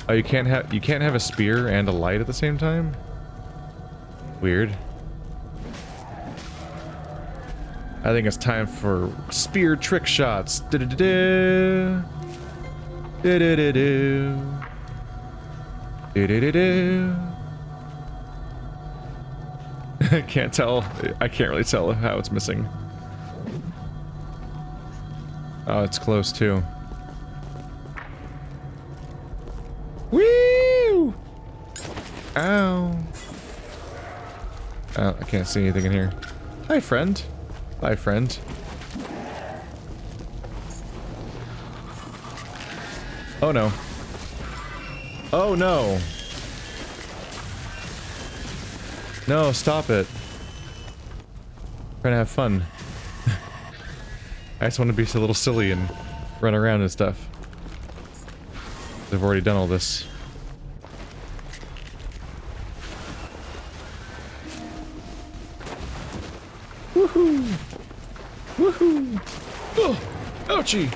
Oh, you can't have a spear and a light at the same time? Weird. I think it's time for spear trick shots. Do-do-do-do. Do-do-do-do. Do-do-do-do. I can't tell. I can't really tell how it's missing. Oh, it's close too. Woo! Ow. Oh, I can't see anything in here. Hi, friend. Bye, friend. Oh no. Oh no. No, stop it. I'm trying to have fun. I just want to be a little silly and run around and stuff. I've already done all this. Woohoo! Woohoo! Oh! Ouchie!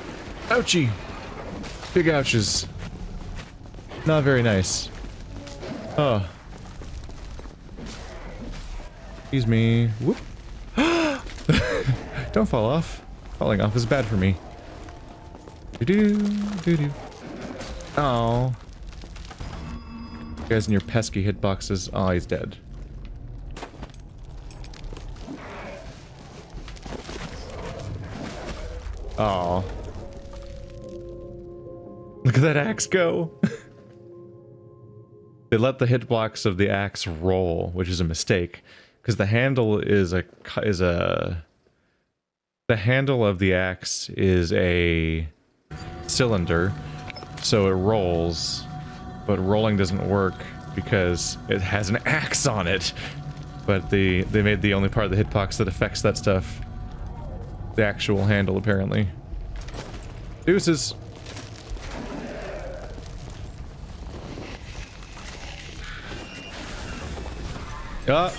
Ouchie! Big ouches. Not very nice. Oh. Excuse me. Whoop. Don't fall off. Falling off is bad for me. Doo-doo, doo-doo. Oh. You guys in your pesky hitboxes. Oh, he's dead. Oh. Look at that axe go. They let the hitbox of the axe roll, which is a mistake, because the handle is the handle of the axe is a cylinder, so it rolls, but rolling doesn't work because it has an axe on it. But they made the only part of the hitbox that affects that stuff the actual handle, apparently. Deuces. Ah.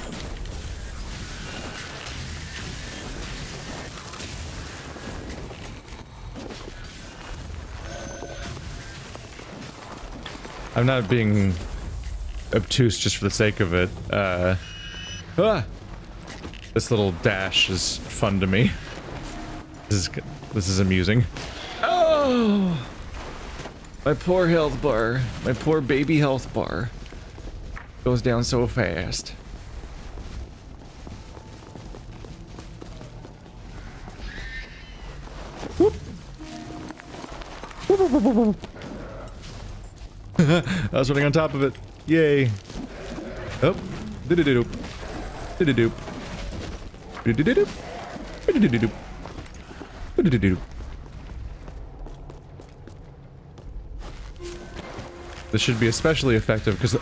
I'm not being obtuse just for the sake of it. This little dash is fun to me. This is amusing. Oh! My poor health bar. My poor baby health bar. Goes down so fast. Whoop. Whoop, whoop, whoop, whoop. I was running on top of it. Yay. Oh. Do-do-do-doop. Do-do-doop. Do-do-do-doop. Do-do-do-doop. Do-do-do-doop. This should be especially effective because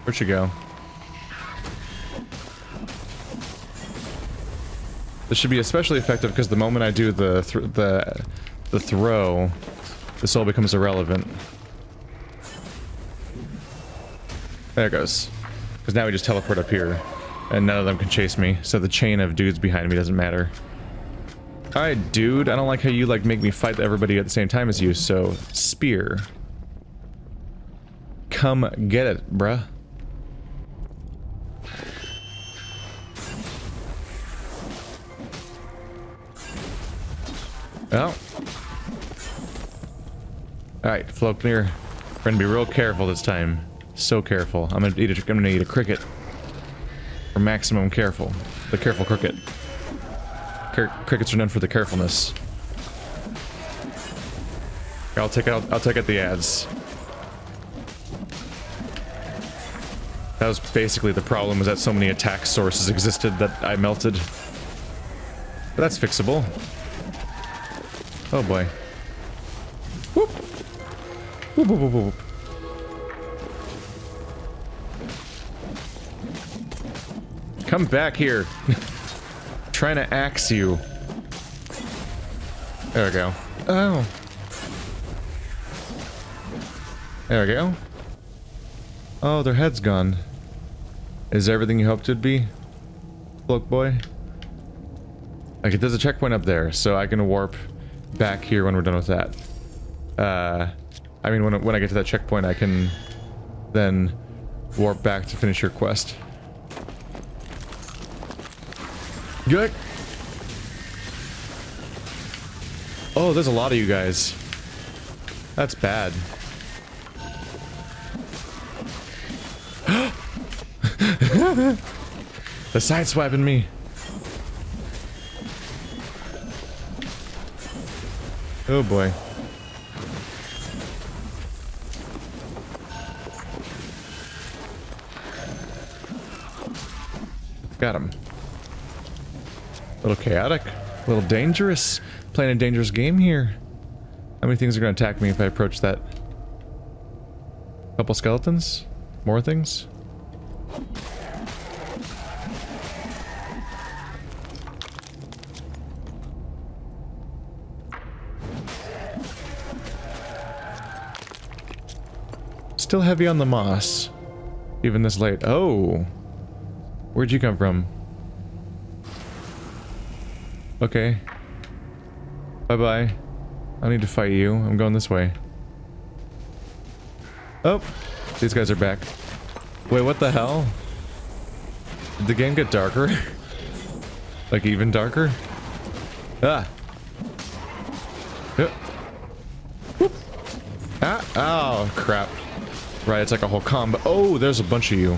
where'd she go? This should be especially effective because the moment I do the throw, the soul becomes irrelevant. There it goes. Because now we just teleport up here, and none of them can chase me, so the chain of dudes behind me doesn't matter. Alright, dude, I don't like how you, like, make me fight everybody at the same time as you, so... Spear. Come get it, bruh. Oh. Alright, float clear. We're gonna be real careful this time. So careful. I'm gonna eat a cricket. For maximum careful. The careful cricket. Crickets are known for the carefulness. I'll take out the ads. That was basically the problem, was that so many attack sources existed that I melted. But that's fixable. Oh boy. Whoop! Whoop, whoop, whoop, whoop. Come back here. Trying to axe you. There we go. Oh. There we go. Oh, their head's gone. Is everything you hoped it'd be? Cloak boy? Okay, there's a checkpoint up there, so I can warp back here when we're done with that. I mean, when I get to that checkpoint, I can then warp back to finish your quest. Good. Oh, there's a lot of you guys. That's bad. They're sideswiping me. Oh boy. Got him. A little chaotic, a little dangerous. Playing a dangerous game here. How many things are going to attack me if I approach that? Couple skeletons? More things? Still heavy on the moss. Even this late. Oh! Where'd you come from? Okay. Bye-bye. I don't need to fight you. I'm going this way. Oh! These guys are back. Wait, what the hell? Did the game get darker? Like, even darker? Ah! Whoop. Ah! Oh, crap. Right, it's like a whole combo. Oh, there's a bunch of you.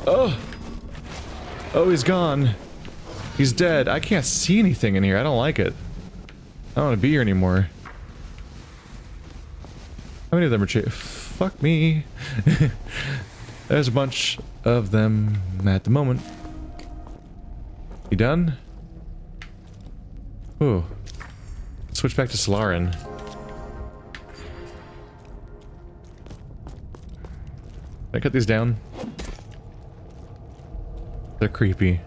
Oh! Oh, he's gone. He's dead. I can't see anything in here. I don't like it. I don't want to be here anymore. How many of them are fuck me. There's a bunch of them at the moment. You done? Ooh. Switch back to Solarin. Can I cut these down? They're creepy.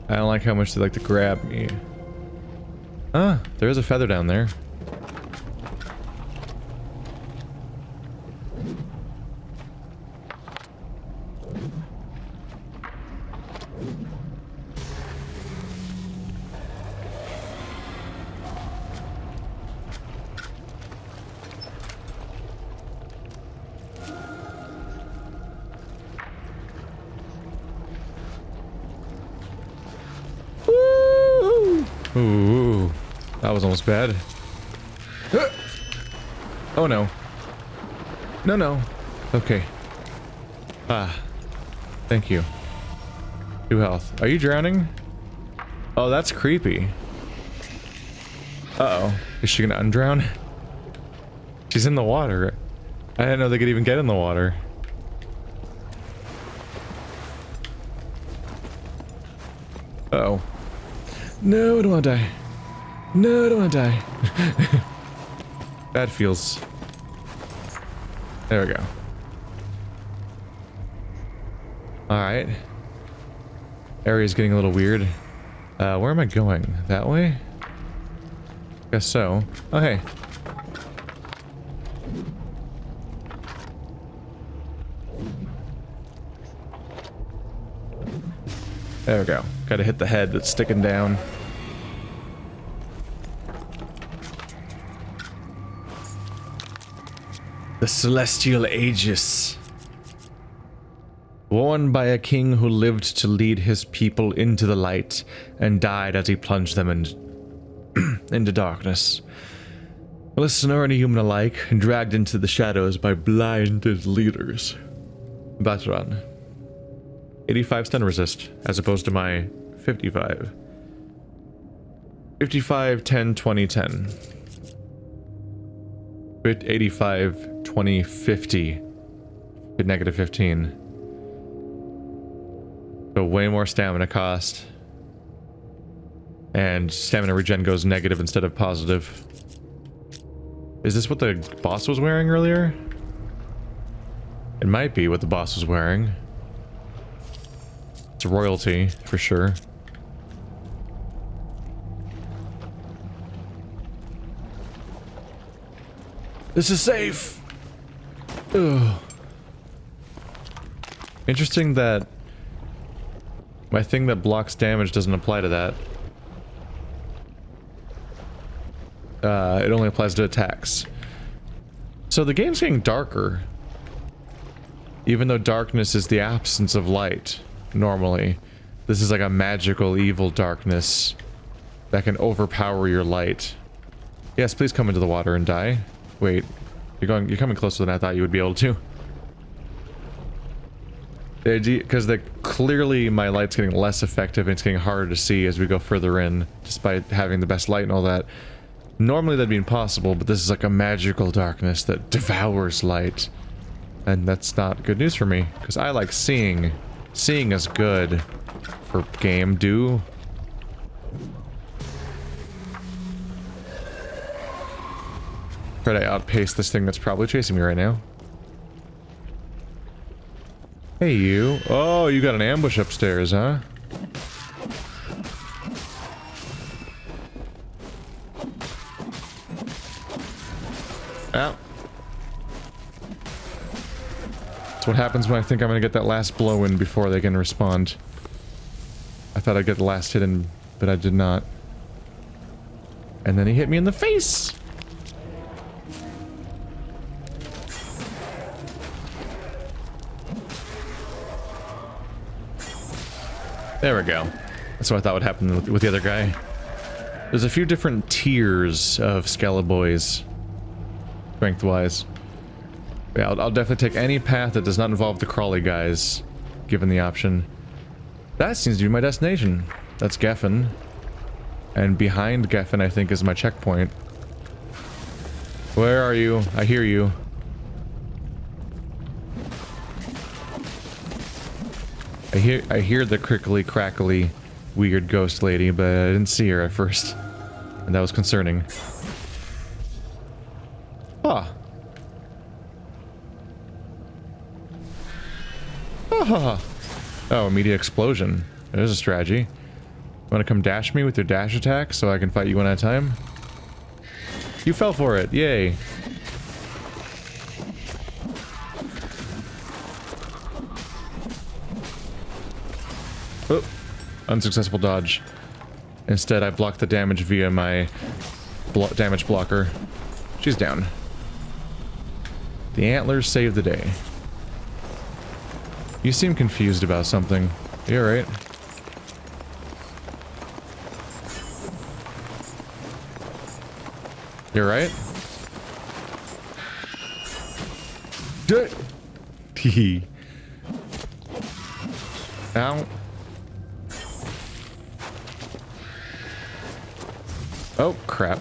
I don't like how much they like to grab me. Ah, there is a feather down there. Ooh, that was almost bad. Oh no. No, no. Okay. Ah. Thank you. 2 health. Are you drowning? Oh, that's creepy. Uh-oh. Is she gonna undrown? She's in the water. I didn't know they could even get in the water. Uh-oh. No, I don't want to die. No, I don't want to die. That feels... There we go. Alright. Area's getting a little weird. Where am I going? That way? Guess so. Oh, hey. There we go. Gotta hit the head that's sticking down. The Celestial Aegis. Worn by a king who lived to lead his people into the light and died as he plunged them into darkness. A listener and a human alike, dragged into the shadows by blinded leaders. Ballard. 85 stun resist, as opposed to my 55. 55, 10, 20, 10. 85, 20, 50. Negative 15. So way more stamina cost. And stamina regen goes negative instead of positive. Is this what the boss was wearing earlier? It might be what the boss was wearing. It's royalty, for sure. This is safe! Ugh. Interesting that My thing that blocks damage doesn't apply to that. It only applies to attacks. So the game's getting darker. Even though darkness is the absence of light, normally. This is like a magical evil darkness that can overpower your light. Yes, please come into the water and die. Wait, you're coming closer than I thought you would be able to. Because clearly my light's getting less effective and it's getting harder to see as we go further in, despite having the best light and all that. Normally that'd be impossible, but this is like a magical darkness that devours light. And that's not good news for me, because I like seeing. Seeing is good for game, do. Try to outpace this thing that's probably chasing me right now. Hey, you. Oh, you got an ambush upstairs, huh? Ow. That's what happens when I think I'm gonna get that last blow in before they can respond. I thought I'd get the last hit in, but I did not. And then he hit me in the face! There we go. That's what I thought would happen with the other guy. There's a few different tiers of Skeleboys, strength-wise. Yeah, I'll definitely take any path that does not involve the crawly guys, given the option. That seems to be my destination. That's Geffen. And behind Geffen, I think, is my checkpoint. Where are you? I hear you. I hear the crickly crackly weird ghost lady, but I didn't see her at first. And that was concerning. Ah. Ah. Oh, immediate explosion. There's a strategy. Want to come dash me with your dash attack so I can fight you one at a time? You fell for it. Yay. Oh, unsuccessful dodge. Instead, I blocked the damage via my damage blocker. She's down. The antlers saved the day. You seem confused about something. You alright? You alright? Hee. Ow. Oh, crap.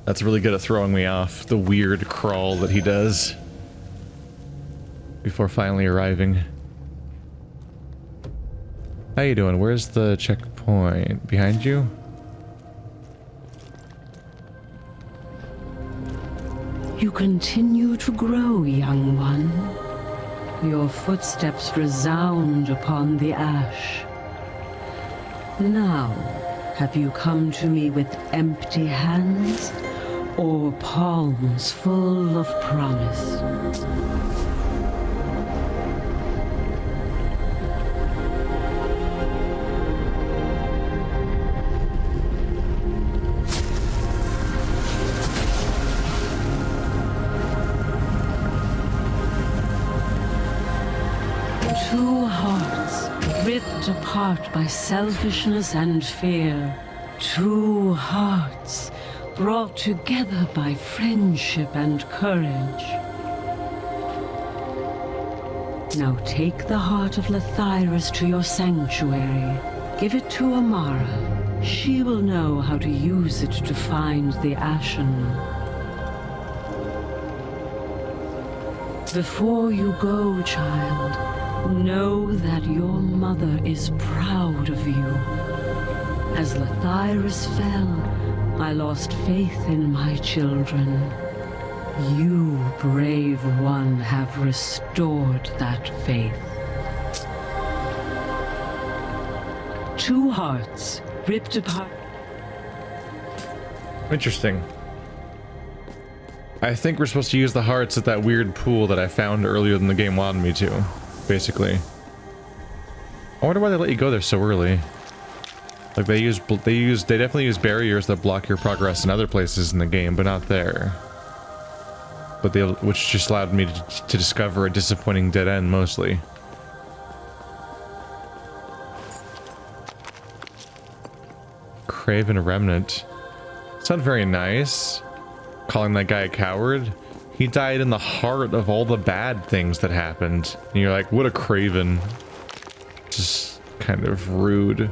That's really good at throwing me off. The weird crawl that he does. Before finally arriving. How you doing? Where's the checkpoint? Behind you? You continue to grow, young one. Your footsteps resound upon the ash. Now, have you come to me with empty hands or palms full of promise? Two hearts ripped apart by selfishness and fear. Two hearts brought together by friendship and courage. Now take the heart of Lathyrus to your sanctuary. Give it to Amara. She will know how to use it to find the Ashen. Before you go, child, know that your mother is proud of you. As Lathyrus fell, I lost faith in my children. You, brave one, have restored that faith. Two hearts ripped apart. Interesting. I think we're supposed to use the hearts at that weird pool that I found earlier than the game wanted me to, basically. I wonder why they let you go there so early. Like they definitely use barriers that block your progress in other places in the game, but not there. But which just allowed me to discover a disappointing dead end mostly. Craven Remnant. It's not very nice. Calling that guy a coward. He died in the heart of all the bad things that happened. And you're like, what a craven. Just kind of rude.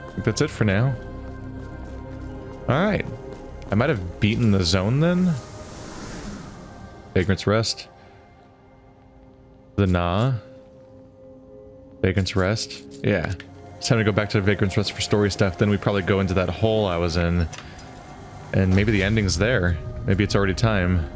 I think that's it for now. Alright. I might have beaten the zone then. Vagrant's Rest. The Nah. Vagrant's Rest. Yeah. It's time to go back to Vagrant's Rest for story stuff. Then we probably go into that hole I was in. And maybe the ending's there. Maybe it's already time.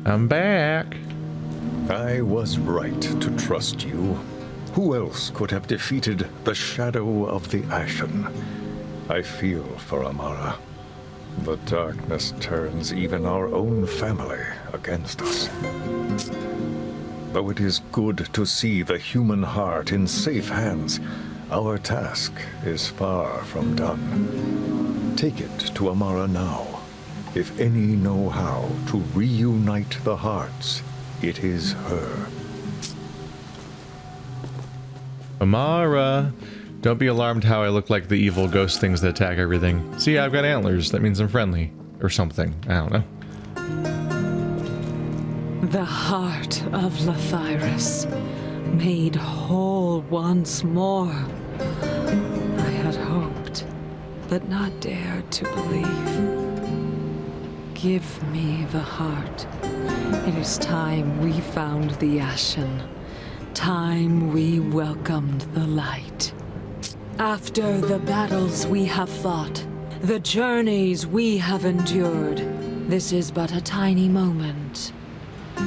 I'm back. I was right to trust you. Who else could have defeated the shadow of the Ashen? I feel for Amara. The darkness turns even our own family against us. Though it is good to see the human heart in safe hands, our task is far from done. Take it to Amara now. If any know how to reunite the hearts, it is her. Amara! Don't be alarmed how I look like the evil ghost things that attack everything. See, I've got antlers. That means I'm friendly. Or something. I don't know. The heart of Lathyrus, made whole once more. I had hoped, but not dared to believe. Give me the heart. It is time we found the Ashen. Time we welcomed the light. After the battles we have fought, the journeys we have endured, this is but a tiny moment.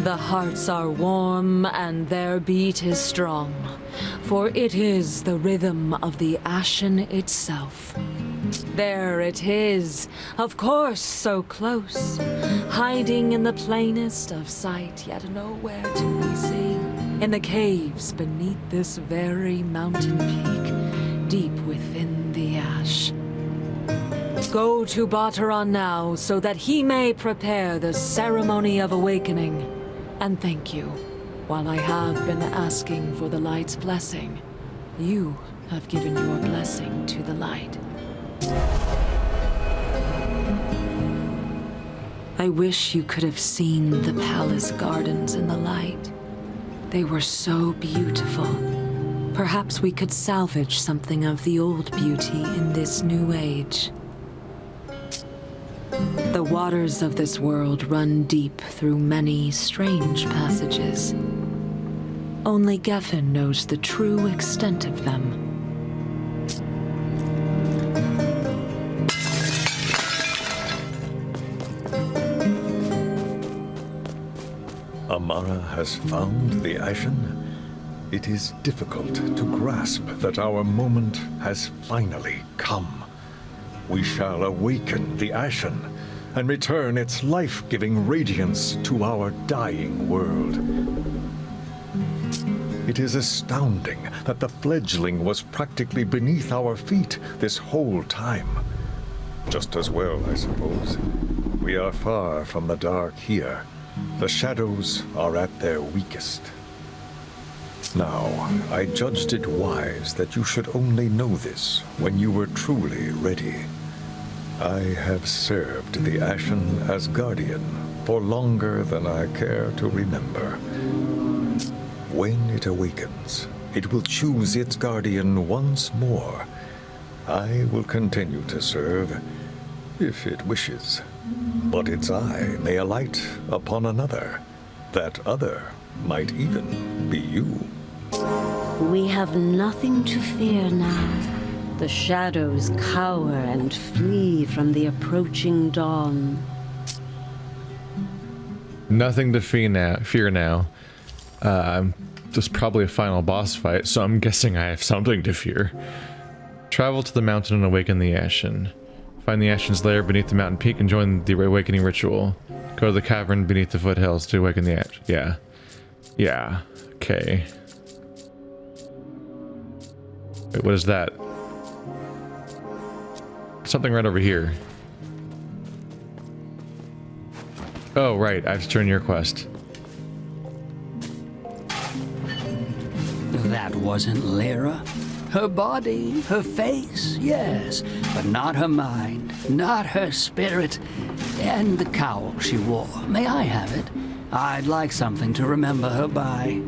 The hearts are warm and their beat is strong, for it is the rhythm of the Ashen itself. There it is, of course so close, hiding in the plainest of sight, yet nowhere to be seen. In the caves beneath this very mountain peak, deep within the ash. Go to Bateron now, so that he may prepare the ceremony of awakening. And thank you. While I have been asking for the light's blessing, you have given your blessing to the light. I wish you could have seen the palace gardens in the light. They were so beautiful. Perhaps we could salvage something of the old beauty in this new age. The waters of this world run deep through many strange passages. Only Geffen knows the true extent of them. Amara has found the Ashen. It is difficult to grasp that our moment has finally come. We shall awaken the Ashen and return its life-giving radiance to our dying world. It is astounding that the fledgling was practically beneath our feet this whole time. Just as well, I suppose. We are far from the dark here. The shadows are at their weakest. Now, I judged it wise that you should only know this when you were truly ready. I have served the Ashen as guardian for longer than I care to remember. When it awakens, it will choose its guardian once more. I will continue to serve, if it wishes. But its eye may alight upon another, That other might even be you. We have nothing to fear now. The shadows cower and flee from the approaching dawn. Nothing to fear now. There's probably a final boss fight, so I'm guessing I have something to fear. Travel to the mountain and awaken the Ashen. Find the Ashen's lair beneath the mountain peak and join the awakening ritual. Go to the cavern beneath the foothills to awaken the Ashen. Yeah. Yeah. Okay. Wait, what is that? Something right over here. Oh, right. I have to turn your quest. That wasn't Lyra. Her body, her face, yes, but not her mind, not her spirit, and the cowl she wore. May I have it? I'd like something to remember her by.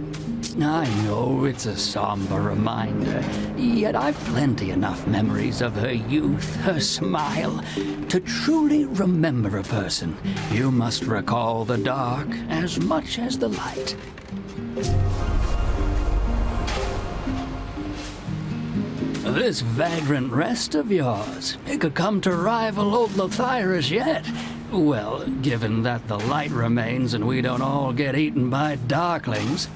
I know it's a somber reminder, yet I've plenty enough memories of her youth, her smile. To truly remember a person, you must recall the dark as much as the light. This vagrant rest of yours, it could come to rival old Lathyrus yet. Well, given that the light remains and we don't all get eaten by darklings.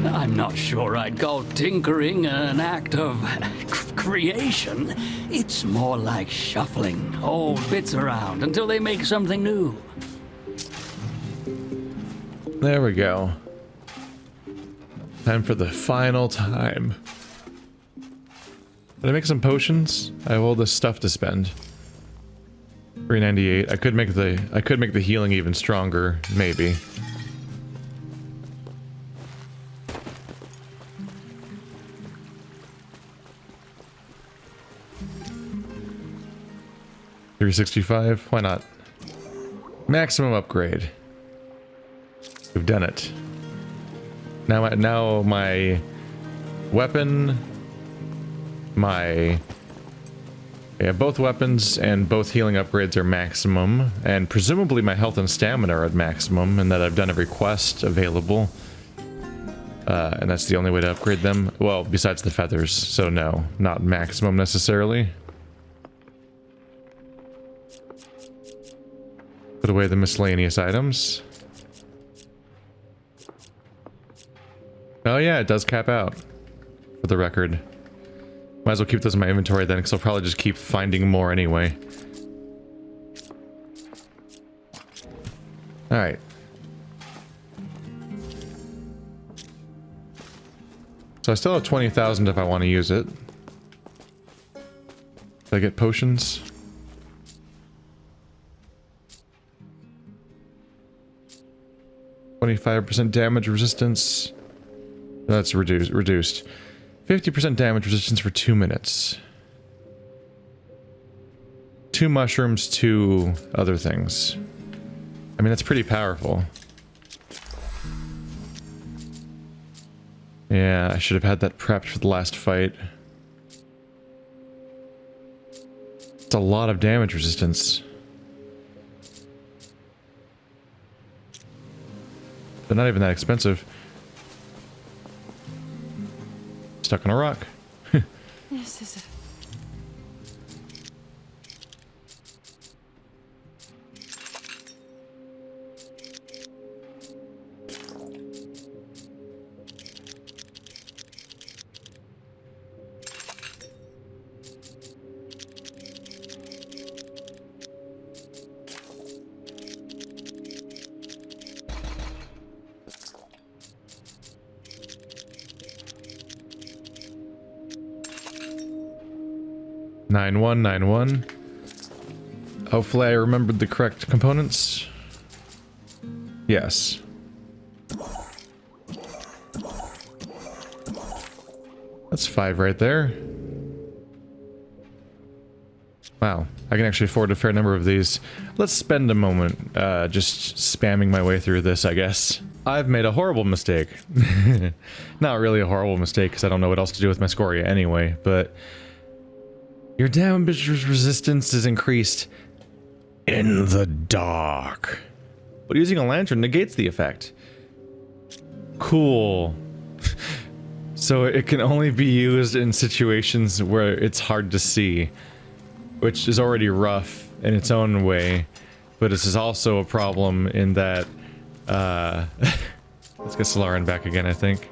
I'm not sure I'd call tinkering an act of creation. It's more like shuffling old bits around until they make something new. There we go. Time for the final time. Did I make some potions? I have all this stuff to spend. 398. I could make the healing even stronger, maybe. $365. Why not? Maximum upgrade. We've done it. Now my weapon. Both weapons and both healing upgrades are maximum, and presumably my health and stamina are at maximum, and that I've done every quest available. And that's the only way to upgrade them. Well, besides the feathers, so no, not maximum necessarily. Put away the miscellaneous items. Oh yeah, it does cap out, for the record. Might as well keep those in my inventory then, because I'll probably just keep finding more anyway. Alright. So I still have 20,000 if I want to use it. Did I get potions? %damage resistance. That's reduced. 50% damage resistance for 2 minutes. 2 mushrooms, 2 other things. I mean, that's pretty powerful. Yeah, I should have had that prepped for the last fight. It's a lot of damage resistance. But not even that expensive. Stuck on a rock. This is a... Nine one. Hopefully I remembered the correct components. Yes. That's 5 right there. Wow, I can actually afford a fair number of these. Let's spend a moment just spamming my way through this, I guess. I've made a horrible mistake. Not really a horrible mistake, because I don't know what else to do with my scoria anyway, but... Your damage resistance is increased in the dark. but using a lantern negates the effect. Cool. So it can only be used in situations where it's hard to see, which is already rough in its own way, but this is also a problem in that, let's get Solarin back again, I think.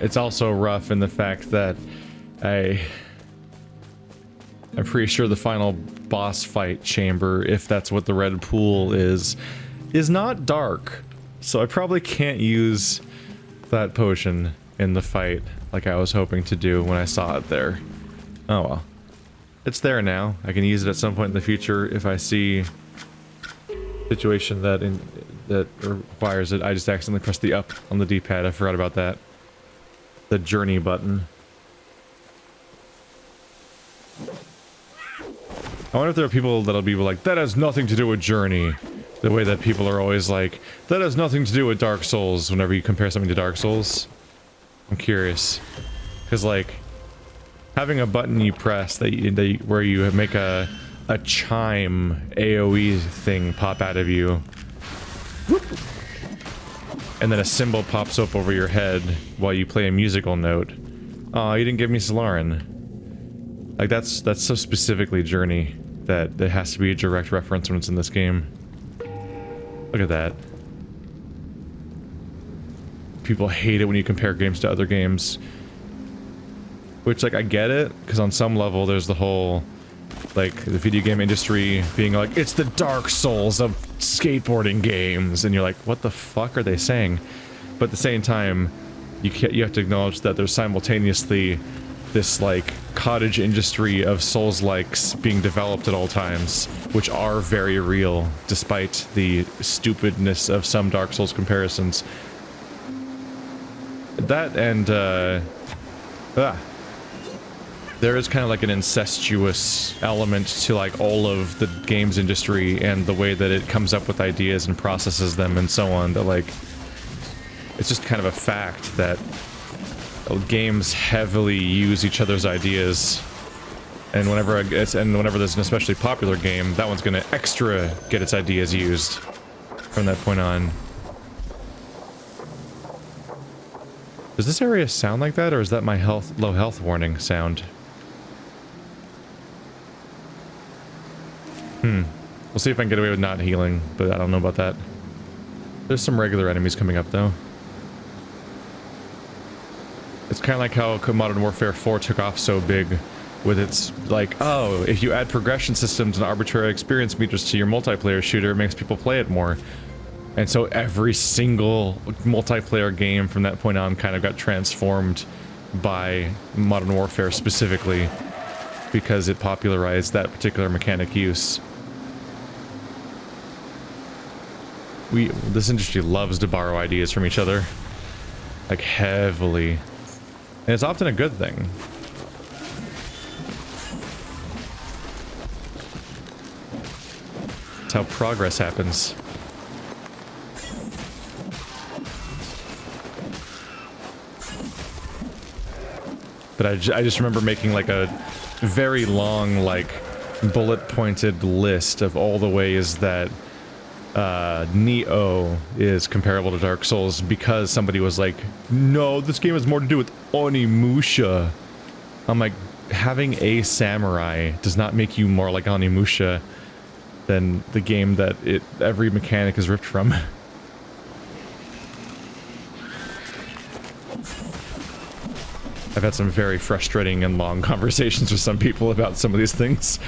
It's also rough in the fact that I'm pretty sure the final boss fight chamber, if that's what the red pool is not dark. So I probably can't use that potion in the fight like I was hoping to do when I saw it there. Oh well. It's there now. I can use it at some point in the future if I see a situation that requires it. I just accidentally pressed the up on the D-pad. I forgot about that. The journey button. I wonder if there are people that'll be like, that has nothing to do with Journey. The way that people are always like, that has nothing to do with Dark Souls whenever you compare something to Dark Souls. I'm curious. Because, like, having a button you press where you make a chime AoE thing pop out of you. Whoop. And then a symbol pops up over your head while you play a musical note. Aw, you didn't give me Solarin. Like, that's so specifically Journey that there has to be a direct reference when it's in this game. Look at that. People hate it when you compare games to other games. Which, like, I get it, because on some level there's the whole, like, the video game industry being like, it's the Dark Souls of skateboarding games, and you're like, what the fuck are they saying? But at the same time, you have to acknowledge that there's simultaneously this, like, cottage industry of Souls-likes being developed at all times, which are very real, despite the stupidness of some Dark Souls comparisons. That and, there is kind of like an incestuous element to, like, all of the games industry and the way that it comes up with ideas and processes them and so on, that, like, it's just kind of a fact that games heavily use each other's ideas, and whenever there's an especially popular game, that one's gonna extra get its ideas used from that point on. Does this area sound like that, or is that my low health warning sound? We'll see if I can get away with not healing, but I don't know about that. There's some regular enemies coming up, though. It's kind of like how Modern Warfare 4 took off so big with its, like, oh, if you add progression systems and arbitrary experience meters to your multiplayer shooter, it makes people play it more. And so every single multiplayer game from that point on kind of got transformed by Modern Warfare specifically, because it popularized that particular mechanic use. This industry loves to borrow ideas from each other. Like, heavily. And it's often a good thing. It's how progress happens. But I just remember making, like, a very long, like, bullet-pointed list of all the ways that Neo is comparable to Dark Souls, because somebody was like, no, this game has more to do with Onimusha. I'm like, having a samurai does not make you more like Onimusha than the game that every mechanic is ripped from. I've had some very frustrating and long conversations with some people about some of these things.